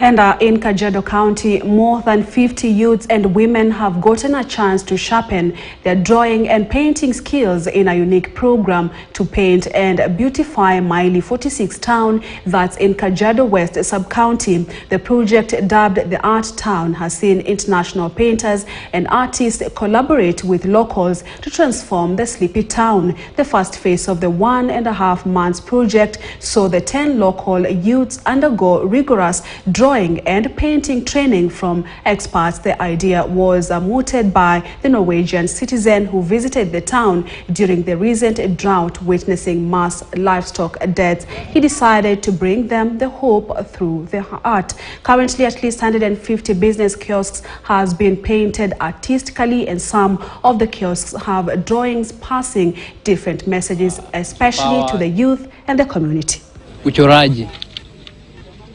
And in Kajiado County, more than 50 youths and women have gotten a chance to sharpen their drawing and painting skills in a unique program to paint and beautify Mile 46 town that's in Kajiado West sub-county. The project, dubbed the Art Town, has seen international painters and artists collaborate with locals to transform the sleepy town. The first phase of the 1.5 months project saw the 10 local youths undergo rigorous drawing and painting training from experts. The idea was mooted by the Norwegian citizen who visited the town during the recent drought witnessing mass livestock deaths. He decided to bring them the hope through the art. Currently, at least 150 business kiosks has been painted artistically, and some of the kiosks have drawings passing different messages, especially to the youth and the community. Uchoraji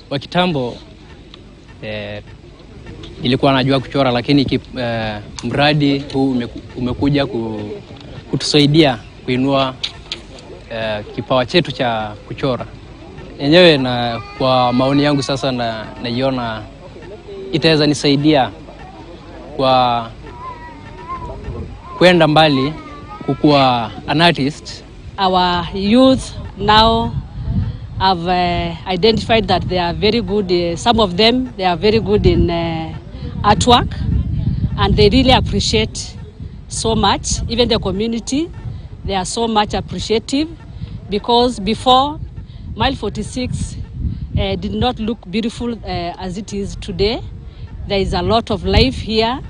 wa kitambo ilikuwa najua kuchora, lakini mradi huu umekuja kutusaidia kuinua kipawa chetu cha kuchora. Yenyewe, na kwa maoni yangu sasa naiona itaweza nisaidia kwa kwenda mbali kukuwa an artist. Our youth now have identified that they are very good. Some of them, they are very good in artwork, and they really appreciate so much. Even the community, they are so much appreciative, because before, Mile 46 did not look beautiful as it is today. There is a lot of life here.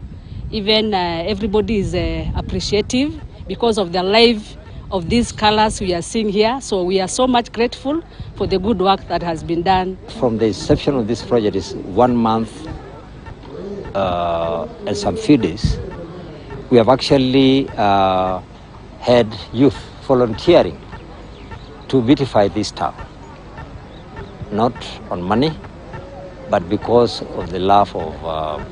Even everybody is appreciative because of the life of these colors we are seeing here. So we are so much grateful for the good work that has been done. From the inception of this project is 1 month and some few days. We have actually had youth volunteering to beautify this town. Not on money, but because of the love of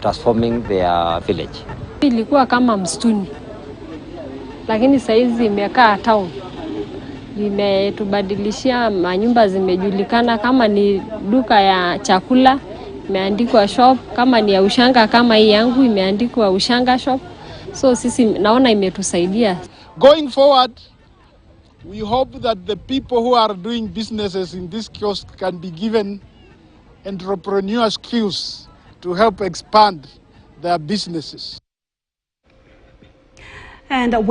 transforming their village. Ilikuwa kama msituni, lakini saizi imekaa town. Imetubadilishia, manyumba zimejulikana. Kama ni duka ya chakula imeandikwa shop, kama ni ya ushanga kama hii yangu imeandikwa ushanga shop. So sisi naona imetusaidia. Going forward, we hope that the people who are doing businesses in this kiosk can be given entrepreneurial skills to help expand their businesses. And